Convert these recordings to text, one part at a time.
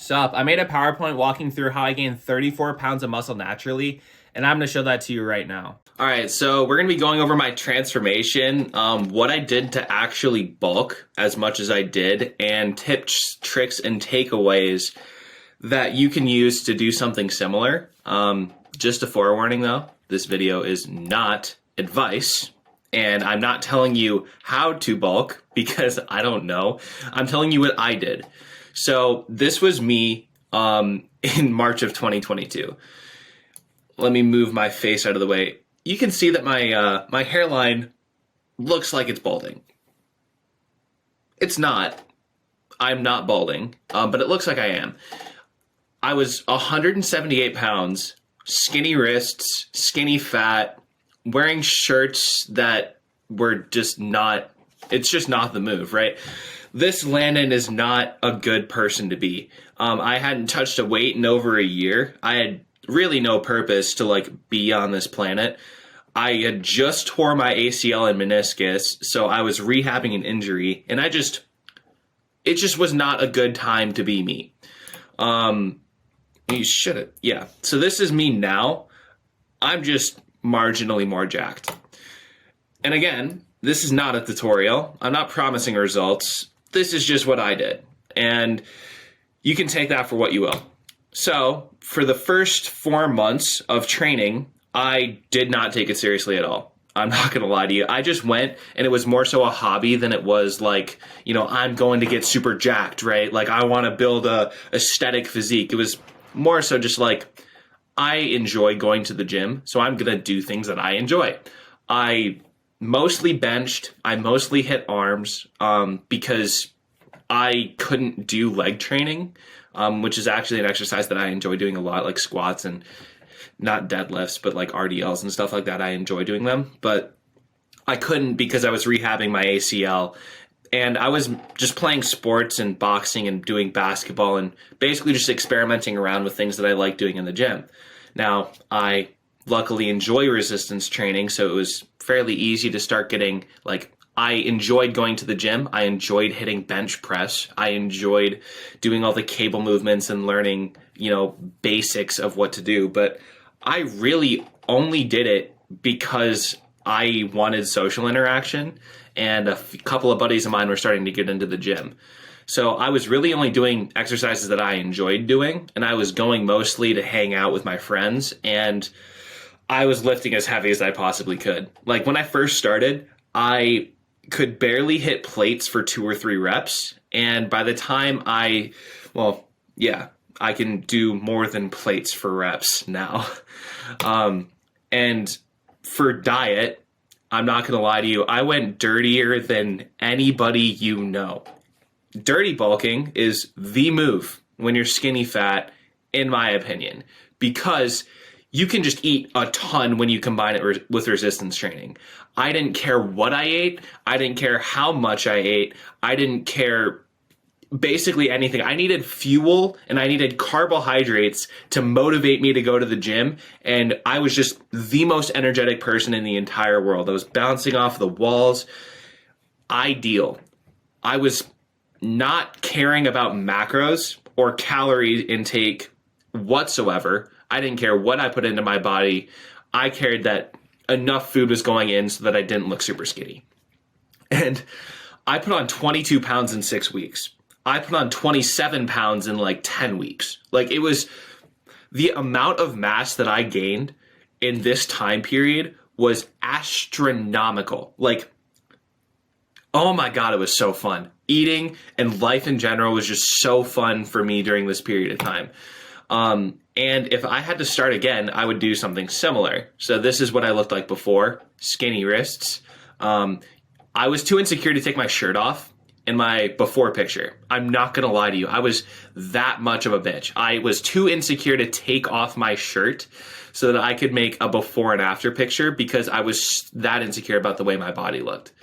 Sup? I made a PowerPoint walking through how I gained 34 pounds of muscle naturally, and I'm going to show that to you right now. All right, so we're going to be going over my transformation, what I did to actually bulk as much as I did, and tips, tricks, and takeaways that you can use to do something similar. Just a forewarning though, this video is not advice, and I'm not telling you how to bulk because I don't know. I'm telling you what I did. So this was me in March of 2022. Let me move my face out of the way. You can see that my hairline looks like it's balding. It's not. I'm not balding, but it looks like I am. I was 178 pounds, skinny wrists, skinny fat, wearing shirts that were just not, it's just not the move, right? This Landon is not a good person to be. I hadn't touched a weight in over a year. I had really no purpose to be on this planet. I had just tore my ACL and meniscus, so I was rehabbing an injury, and it just was not a good time to be me. You shouldn't. Yeah. So this is me now. I'm just marginally more jacked. And again, this is not a tutorial. I'm not promising results. This is just what I did. And you can take that for what you will. So for the first 4 months of training, I did not take it seriously at all. I'm not going to lie to you. I just went, and it was more so a hobby than it was I'm going to get super jacked, right? I want to build a aesthetic physique. It was more so just I enjoy going to the gym, so I'm going to do things that I enjoy. I mostly benched. I mostly hit arms because I couldn't do leg training, which is actually an exercise that I enjoy doing a lot, like squats and not deadlifts, but RDLs and stuff like that. I enjoy doing them, but I couldn't because I was rehabbing my ACL. And I was just playing sports and boxing and doing basketball and basically just experimenting around with things that I like doing in the gym. Now, I luckily enjoy resistance training, so it was fairly easy to start getting, I enjoyed going to the gym. I enjoyed hitting bench press. I enjoyed doing all the cable movements and learning, basics of what to do. But I really only did it because I wanted social interaction, and a couple of buddies of mine were starting to get into the gym. So I was really only doing exercises that I enjoyed doing, and I was going mostly to hang out with my friends, and I was lifting as heavy as I possibly could. When I first started, I could barely hit plates for 2 or 3 reps, and by the time I can do more than plates for reps now. And for diet, I'm not going to lie to you, I went dirtier than anybody you know. Dirty bulking is the move when you're skinny fat, in my opinion, because you can just eat a ton when you combine it with resistance training. I didn't care what I ate. I didn't care how much I ate. I didn't care basically anything. I needed fuel and I needed carbohydrates to motivate me to go to the gym. And I was just the most energetic person in the entire world. I was bouncing off the walls. Ideal. I was not caring about macros or calorie intake whatsoever. I didn't care what I put into my body. I cared that enough food was going in so that I didn't look super skinny. And I put on 22 pounds in 6 weeks. I put on 27 pounds in 10 weeks. It was the amount of mass that I gained in this time period was astronomical. Oh my God, it was so fun. Eating and life in general was just so fun for me during this period of time. And if I had to start again, I would do something similar. So this is what I looked like before, skinny wrists. I was too insecure to take my shirt off in my before picture. I'm not going to lie to you. I was that much of a bitch. I was too insecure to take off my shirt so that I could make a before and after picture because I was that insecure about the way my body looked.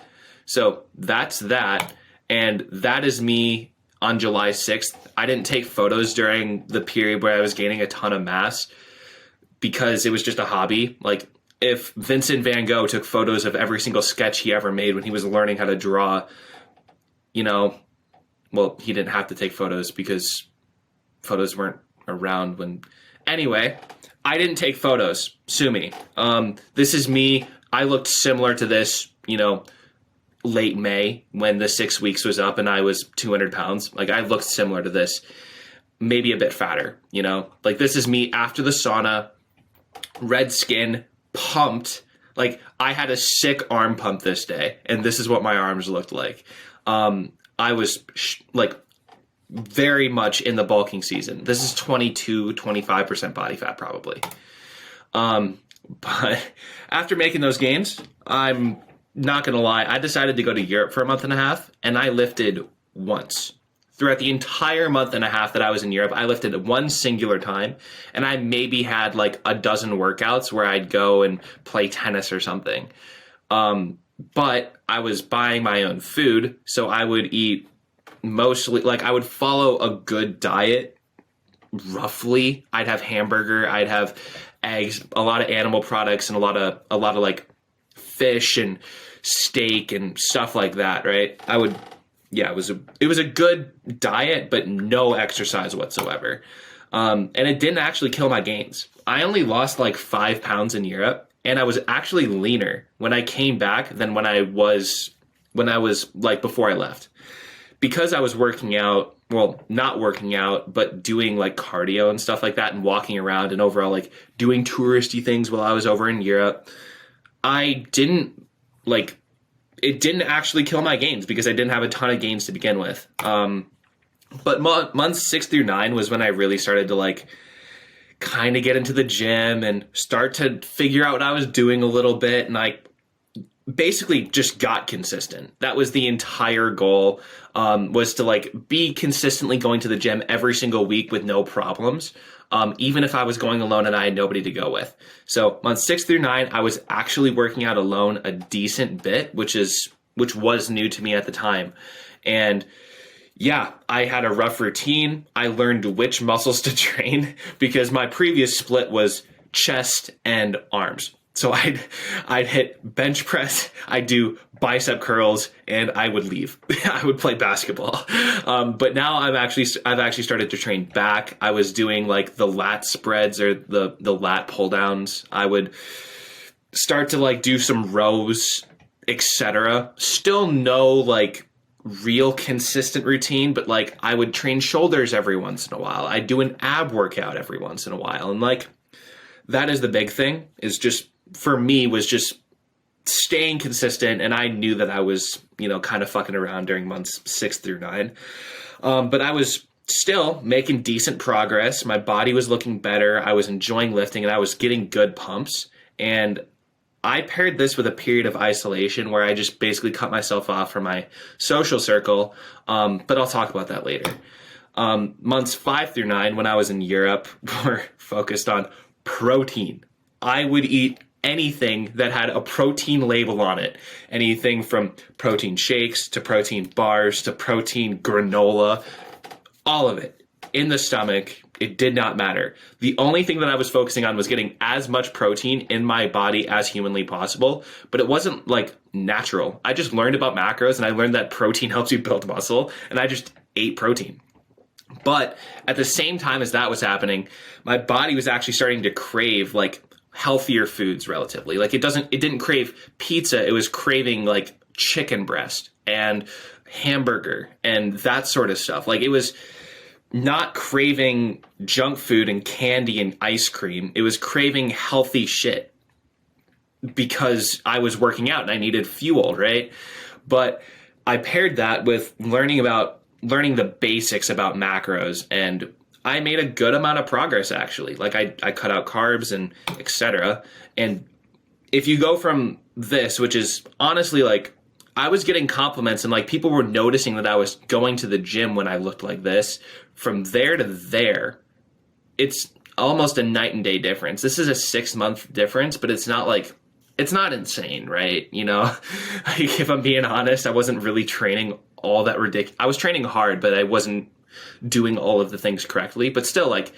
So that's that. And that is me on July 6th. I didn't take photos during the period where I was gaining a ton of mass because it was just a hobby. If Vincent van Gogh took photos of every single sketch he ever made when he was learning how to draw, well, he didn't have to take photos because photos weren't around when. Anyway, I didn't take photos. Sue me. This is me. I looked similar to this, late May when the 6 weeks was up and I was 200 pounds. Like I looked similar to this, maybe a bit fatter, like this is me after the sauna, red skin, pumped. Like I had a sick arm pump this day and this is what my arms looked like. I was like very much in the bulking season. This is 25% body fat probably. But after making those gains, I'm not going to lie, I decided to go to Europe for a month and a half, and I lifted once. Throughout the entire month and a half that I was in Europe, I lifted one singular time, and I maybe had like a dozen workouts where I'd go and play tennis or something. But I was buying my own food, so I would eat mostly, like I would follow a good diet, roughly. I'd have hamburger, I'd have eggs, a lot of animal products, and a lot of like fish and steak and stuff like that, right? It was a good diet, but no exercise whatsoever. And it didn't actually kill my gains. I only lost like 5 pounds in Europe, and I was actually leaner when I came back than when I was like before I left. Because I was working out, well, not working out, but doing like cardio and stuff like that and walking around and overall like doing touristy things while I was over in Europe, it didn't actually kill my gains because I didn't have a ton of gains to begin with. But months 6 through 9 was when I really started to like kind of get into the gym and start to figure out what I was doing a little bit. And I basically just got consistent. That was the entire goal, was to like be consistently going to the gym every single week with no problems. Even if I was going alone and I had nobody to go with. So months 6 through 9, I was actually working out alone a decent bit, which was new to me at the time. And yeah, I had a rough routine. I learned which muscles to train because my previous split was chest and arms. So I'd hit bench press, I'd do bicep curls, and I would leave. I would play basketball. But now I've actually started to train back. I was doing like the lat spreads or the lat pull downs. I would start to like do some rows, etc. Still no like real consistent routine, but like I would train shoulders every once in a while. I'd do an ab workout every once in a while. And like that is the big thing, is just for me was just staying consistent. And I knew that I was, kind of fucking around during months 6 through 9. But I was still making decent progress. My body was looking better. I was enjoying lifting and I was getting good pumps. And I paired this with a period of isolation where I just basically cut myself off from my social circle. But I'll talk about that later. Months 5 through 9, when I was in Europe, were focused on protein. I would eat anything that had a protein label on it. Anything from protein shakes to protein bars to protein granola, all of it in the stomach. It did not matter. The only thing that I was focusing on was getting as much protein in my body as humanly possible, but it wasn't like natural. I just learned about macros and I learned that protein helps you build muscle, and I just ate protein. But at the same time as that was happening, my body was actually starting to crave like healthier foods relatively. Like it didn't crave pizza. It was craving like chicken breast and hamburger and that sort of stuff. Like it was not craving junk food and candy and ice cream. It was craving healthy shit because I was working out and I needed fuel, right? But I paired that with learning the basics about macros, and I made a good amount of progress actually. Like I cut out carbs and etc. And if you go from this, which is honestly like I was getting compliments and like people were noticing that I was going to the gym when I looked like this, from there to there, it's almost a night and day difference. This is a 6-month difference, but it's not insane, right? Like if I'm being honest, I wasn't really training all that ridiculous. I was training hard, but I wasn't doing all of the things correctly. But still, like,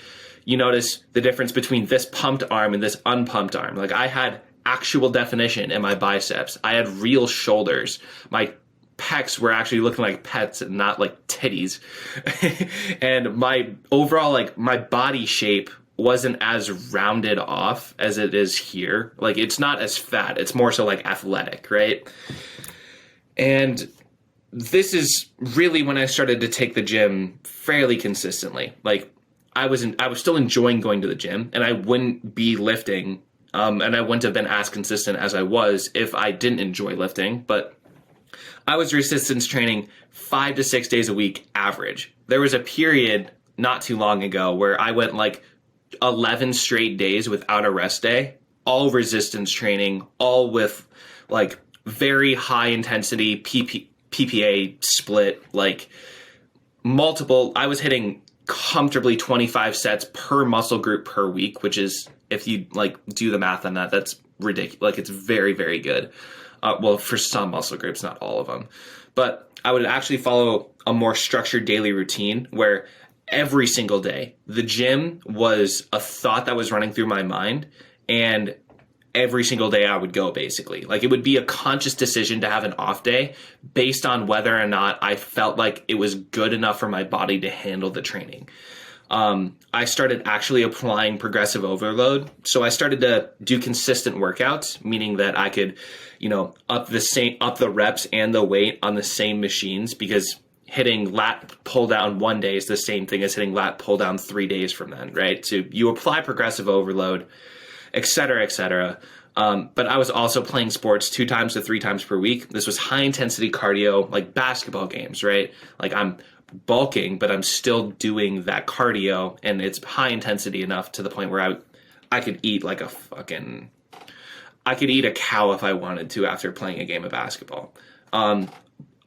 you notice the difference between this pumped arm and this unpumped arm. Like I had actual definition in my biceps. I had real shoulders. My pecs were actually looking like pets and not like titties. And my overall, like, my body shape wasn't as rounded off as it is here. Like, it's not as fat. It's more so like athletic, right? And this is really when I started to take the gym fairly consistently. Like, I was still enjoying going to the gym, and I wouldn't be lifting, and I wouldn't have been as consistent as I was if I didn't enjoy lifting. But I was resistance training 5 to 6 days a week average. There was a period not too long ago where I went like 11 straight days without a rest day, all resistance training, all with like very high intensity PPA split, like multiple. I was hitting comfortably 25 sets per muscle group per week, which is, if you like do the math on that, that's ridiculous. Like, it's very, very good. Well, for some muscle groups, not all of them. But I would actually follow a more structured daily routine where every single day the gym was a thought that was running through my mind, and every single day I would go, basically. Like, it would be a conscious decision to have an off day based on whether or not I felt like it was good enough for my body to handle the training. I started actually applying progressive overload. So I started to do consistent workouts, meaning that I could, up the reps and the weight on the same machines, because hitting lat pull down one day is the same thing as hitting lat pull down 3 days from then, right? So you apply progressive overload, et cetera, et cetera. But I was also playing sports 2 times to 3 times per week. This was high intensity cardio, like basketball games, right? Like, I'm bulking, but I'm still doing that cardio, and it's high intensity enough to the point where I could eat like I could eat a cow if I wanted to after playing a game of basketball.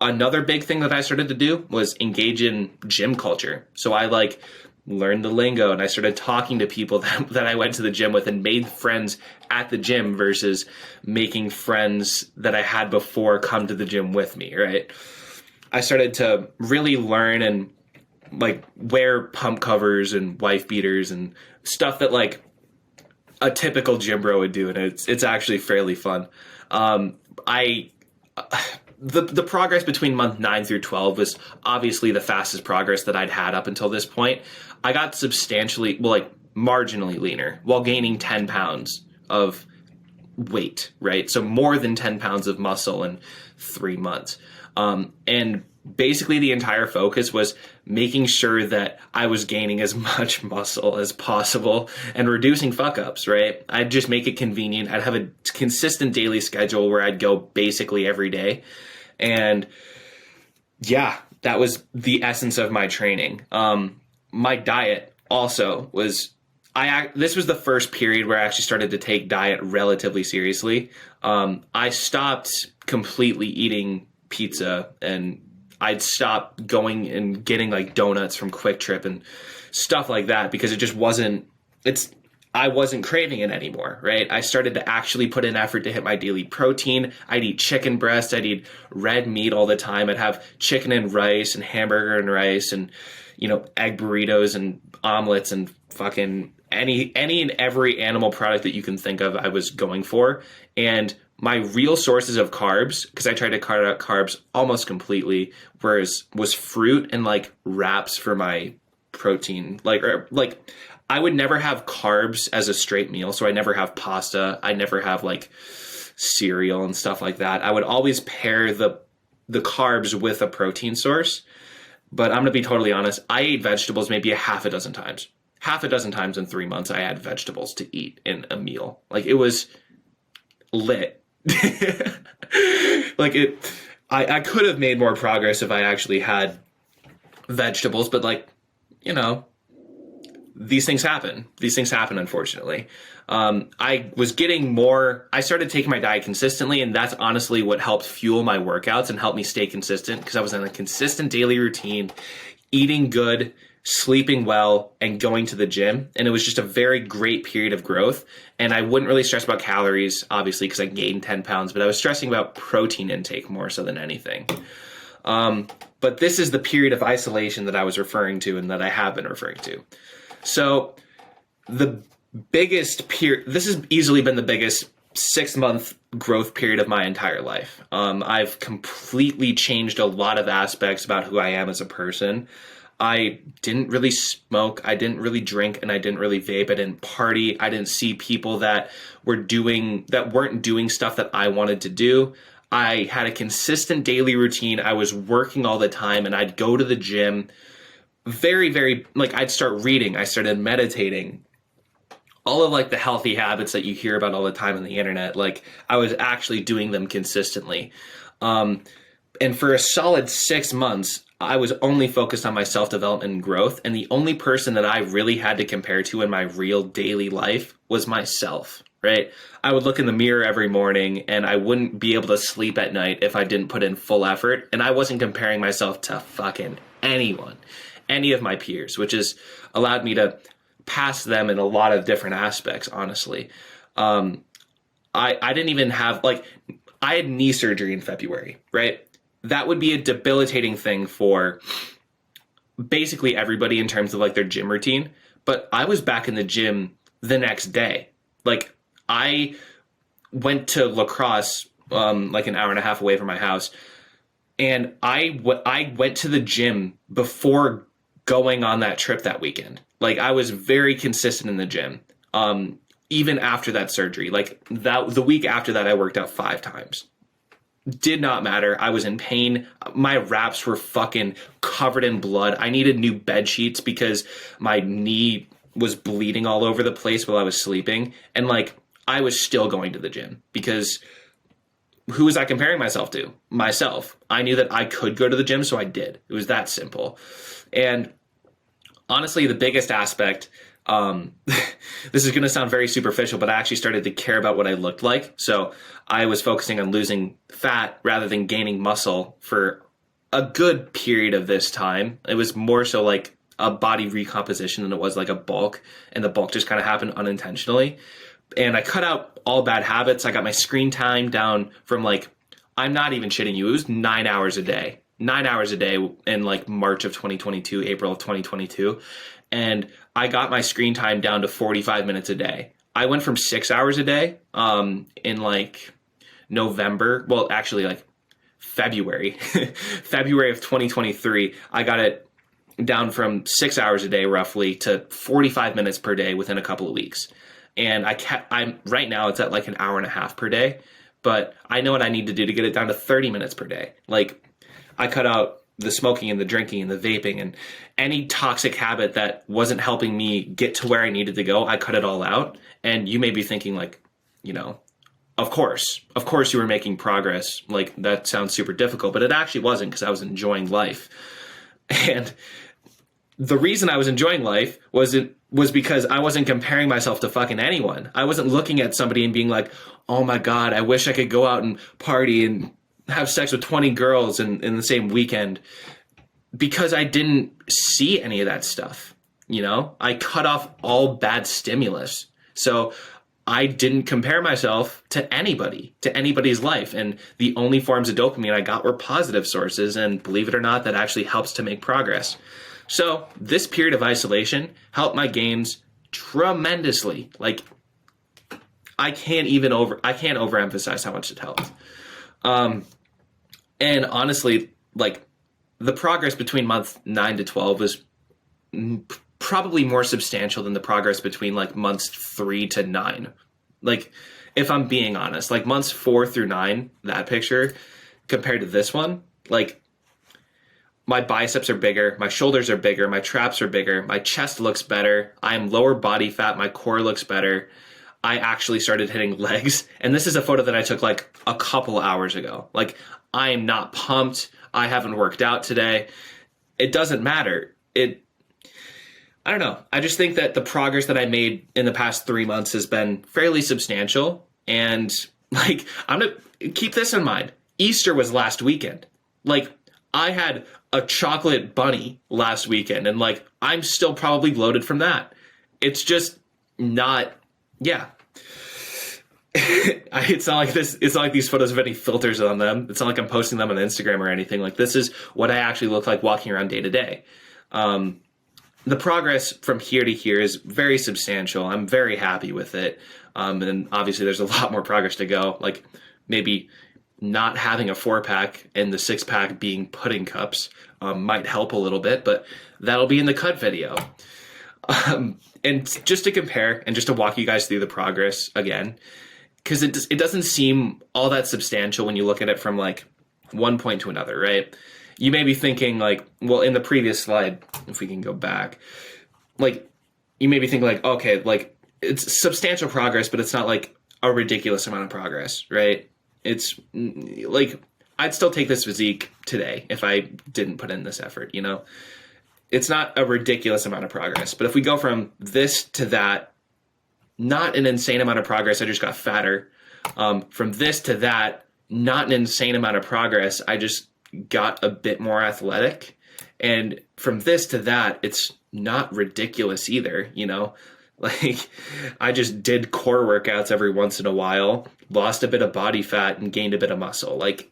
Another big thing that I started to do was engage in gym culture. So I learned the lingo, and I started talking to people that I went to the gym with and made friends at the gym versus making friends that I had before come to the gym with me, right? I started to really learn and wear pump covers and wife beaters and stuff that a typical gym bro would do, and it's actually fairly fun. The progress between month 9 through 12 was obviously the fastest progress that I'd had up until this point. I got marginally leaner while gaining 10 pounds of weight, right? So more than 10 pounds of muscle in 3 months. And basically the entire focus was making sure that I was gaining as much muscle as possible and reducing fuck ups, right? I'd just make it convenient. I'd have a consistent daily schedule where I'd go basically every day. And yeah, that was the essence of my training. My diet also was, this was the first period where I actually started to take diet relatively seriously. I stopped completely eating pizza, and I'd stop going and getting donuts from Quick Trip and stuff like that, because it just I wasn't craving it anymore, right? I started to actually put in effort to hit my daily protein. I'd eat chicken breast. I'd eat red meat all the time. I'd have chicken and rice and hamburger and rice and, egg burritos and omelets and fucking any and every animal product that you can think of, I was going for. And my real sources of carbs, because I tried to cut out carbs almost completely, was fruit and wraps for my protein. I would never have carbs as a straight meal, so I never have pasta. I never have cereal and stuff like that. I would always pair the carbs with a protein source. But I'm going to be totally honest. I ate vegetables maybe a half a dozen times. Half a dozen times in 3 months, I had vegetables to eat in a meal. It was lit. I could have made more progress if I actually had vegetables, but these things happen. These things happen, unfortunately. I started taking my diet consistently, and that's honestly what helped fuel my workouts and help me stay consistent, because I was in a consistent daily routine, eating good, sleeping well, and going to the gym. And it was just a very great period of growth. And I wouldn't really stress about calories, obviously, because I gained 10 pounds, but I was stressing about protein intake more so than anything. But this is the period of isolation that I was referring to and that I have been referring to. So this has easily been the biggest 6-month growth period of my entire life. I've completely changed a lot of aspects about who I am as a person. I didn't really smoke, I didn't really drink, and I didn't really vape. I didn't party. I didn't see people that weren't doing stuff that I wanted to do. I had a consistent daily routine. I was working all the time, and I'd go to the gym. Very, very, like, I'd start reading. I started meditating. All of, like, the healthy habits that you hear about all the time on the internet, like, I was actually doing them consistently. And for a solid 6 months, I was only focused on my self-development and growth. And the only person that I really had to compare to in my real daily life was myself, right? I would look in the mirror every morning and I wouldn't be able to sleep at night if I didn't put in full effort. And I wasn't comparing myself to fucking anyone, any of my peers, which has allowed me to pass them in a lot of different aspects, honestly. I didn't even have, like, I had knee surgery in February, right? That would be a debilitating thing for basically everybody in terms of, like, their gym routine. But I was back in the gym the next day. Like, I went to lacrosse, like an hour and a half away from my house. And I went to the gym before going on that trip that weekend. Like, I was very consistent in the gym, even after that surgery. Like, the week after that, I worked out 5 times. Did not matter. I was in pain. My wraps were fucking covered in blood. I needed new bed sheets because my knee was bleeding all over the place while I was sleeping. And, like, I was still going to the gym because who was I comparing myself to? Myself. I knew that I could go to the gym, so I did. It was that simple. And honestly, the biggest aspect, this is going to sound very superficial, but I actually started to care about what I looked like. So I was focusing on losing fat rather than gaining muscle for a good period of this time. It was more so like a body recomposition than it was like a bulk, and the bulk just kind of happened unintentionally. And I cut out all bad habits. I got my screen time down from, like, I'm not even shitting you, it was 9 hours a day. 9 hours a day in, like, March of 2022, April of 2022. And I got my screen time down to 45 minutes a day. I went from 6 hours a day in, like, November. Well, actually, like, February. February of 2023. I got it down from 6 hours a day roughly to 45 minutes per day within a couple of weeks. And I'm right now it's at like an hour and a half per day, but I know what I need to do to get it down to 30 minutes per day. Like, I cut out the smoking and the drinking and the vaping and any toxic habit that wasn't helping me get to where I needed to go. I cut it all out. And you may be thinking, like, you know, of course you were making progress. Like, that sounds super difficult, but it actually wasn't, because I was enjoying life. And the reason I was enjoying life was because I wasn't comparing myself to fucking anyone. I wasn't looking at somebody and being like, oh my God, I wish I could go out and party and have sex with 20 girls in the same weekend, because I didn't see any of that stuff. You know, I cut off all bad stimulus. So I didn't compare myself to anybody's life. And the only forms of dopamine I got were positive sources. And believe it or not, that actually helps to make progress. So this period of isolation helped my gains tremendously. Like, I can't overemphasize how much it helped. And honestly, like, the progress between month 9 to 12 was probably more substantial than the progress between, like, months 3 to 9. Like, if I'm being honest, like, months 4 through 9, that picture compared to this one, like, my biceps are bigger, my shoulders are bigger, my traps are bigger, my chest looks better, I'm lower body fat, my core looks better. I actually started hitting legs. And this is a photo that I took like a couple hours ago. Like, I am not pumped. I haven't worked out today. It doesn't matter. I don't know. I just think that the progress that I made in the past 3 months has been fairly substantial. And, like, I'm going to keep this in mind. Easter was last weekend. Like, I had a chocolate bunny last weekend, and, like, I'm still probably bloated from that. It's just not, yeah. It's not like this. It's not like these photos have any filters on them. It's not like I'm posting them on Instagram or anything. Like, this is what I actually look like walking around day to day. the progress from here to here is very substantial. I'm very happy with it. And obviously there's a lot more progress to go. Like maybe not having a 4-pack and the 6-pack being pudding cups might help a little bit, but that'll be in the cut video. And just to compare and just to walk you guys through the progress again, because it doesn't seem all that substantial when you look at it from like one point to another, right? You may be thinking like, well, in the previous slide, if we can go back, like you may be thinking like, okay, like it's substantial progress, but it's not like a ridiculous amount of progress, right? It's like, I'd still take this physique today if I didn't put in this effort, you know? It's not a ridiculous amount of progress, but if we go from this to that, not an insane amount of progress, I just got fatter. From this to that, not an insane amount of progress, I just got a bit more athletic. And from this to that, it's not ridiculous either, you know? Like, I just did core workouts every once in a while, lost a bit of body fat and gained a bit of muscle. Like,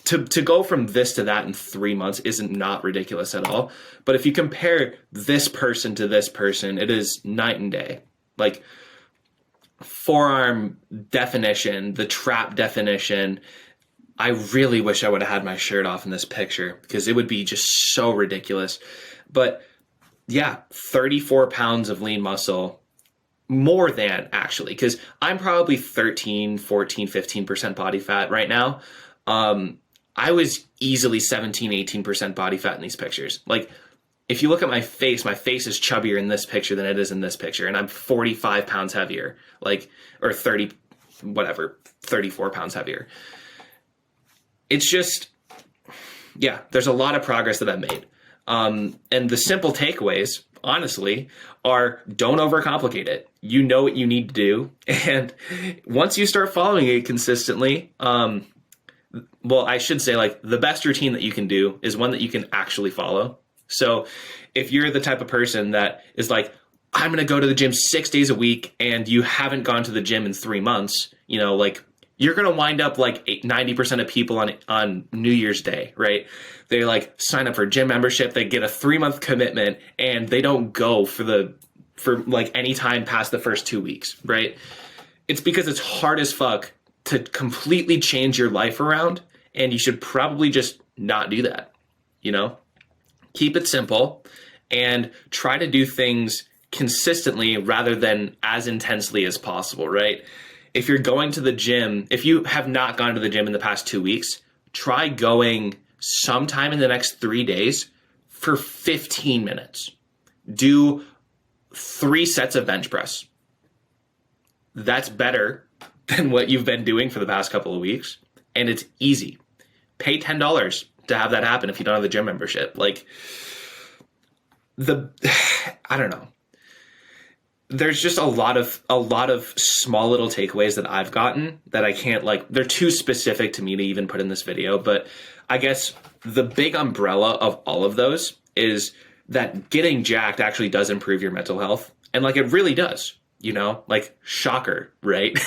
to go from this to that in 3 months isn't not ridiculous at all. But if you compare this person to this person, it is night and day. Like, forearm definition, the trap definition, I really wish I would have had my shirt off in this picture because it would be just so ridiculous. But yeah, 34 pounds of lean muscle, more than actually, because I'm probably 13, 14, 15% body fat right now. I was easily 17, 18% body fat in these pictures. Like, if you look at my face is chubbier in this picture than it is in this picture, and I'm 45 pounds heavier, like, or 30, whatever, 34 pounds heavier. It's just, yeah, there's a lot of progress that I've made. And the simple takeaways, honestly, are don't overcomplicate it. You know what you need to do. And once you start following it consistently, well, I should say, like, the best routine that you can do is one that you can actually follow. So if you're the type of person that is like, I'm going to go to the gym 6 days a week and you haven't gone to the gym in 3 months, you know, like, you're going to wind up like 90% of people on New Year's Day, right? They like sign up for gym membership, they get a 3-month commitment, and they don't go for like any time past the first 2 weeks, right? It's because it's hard as fuck to completely change your life around, and you should probably just not do that, you know? Keep it simple and try to do things consistently rather than as intensely as possible, right? If you're going to the gym, if you have not gone to the gym in the past 2 weeks, try going sometime in the next 3 days for 15 minutes. Do 3 sets of bench press. That's better than what you've been doing for the past couple of weeks. And it's easy. Pay $10 to have that happen if you don't have the gym membership. Like, I don't know. There's just a lot of small little takeaways that I've gotten that I can't, like, they're too specific to me to even put in this video. But I guess the big umbrella of all of those is that getting jacked actually does improve your mental health. And like, it really does, you know, like, shocker, right?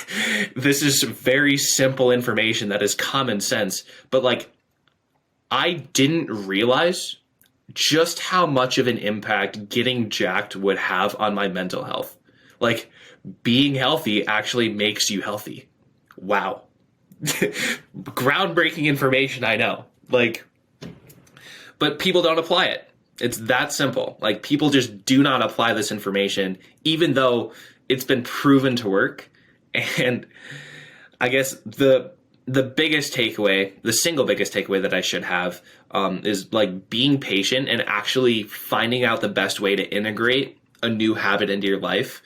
This is very simple information that is common sense, but like, I didn't realize just how much of an impact getting jacked would have on my mental health. Like, being healthy actually makes you healthy. Wow. Groundbreaking information, I know. Like, but people don't apply it. It's that simple. Like, people just do not apply this information, even though it's been proven to work. And I guess the biggest takeaway, the single biggest takeaway that I should have is like being patient and actually finding out the best way to integrate a new habit into your life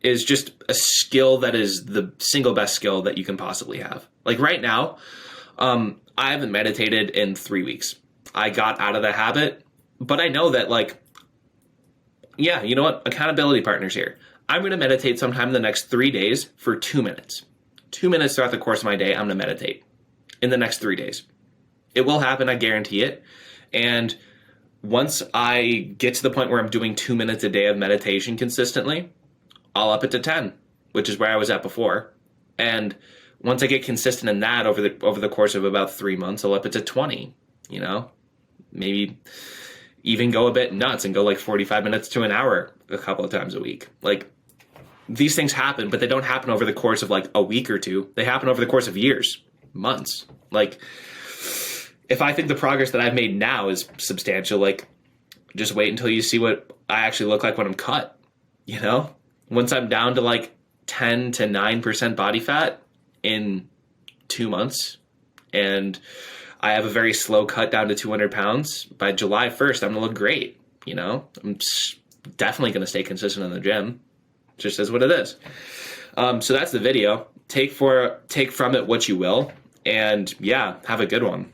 is just a skill that is the single best skill that you can possibly have. Like, right now, I haven't meditated in 3 weeks. I got out of the habit, but I know that, like, yeah, you know what? Accountability partners here. I'm going to meditate sometime in the next 3 days for 2 minutes. 2 minutes throughout the course of my day, I'm going to meditate in the next 3 days. It will happen, I guarantee it. And once I get to the point where I'm doing 2 minutes a day of meditation consistently, I'll up it to 10, which is where I was at before. And once I get consistent in that over the course of about 3 months, I'll up it to 20, you know? Maybe even go a bit nuts and go like 45 minutes to an hour a couple of times a week. Like, these things happen, but they don't happen over the course of like a week or two. They happen over the course of years, months. Like, if I think the progress that I've made now is substantial, like, just wait until you see what I actually look like when I'm cut, you know? Once I'm down to like 10 to 9% body fat in 2 months, and I have a very slow cut down to 200 pounds, by July 1st, I'm going to look great, you know? I'm definitely going to stay consistent in the gym. Just is what it is. So that's the video. Take from it what you will, and yeah, have a good one.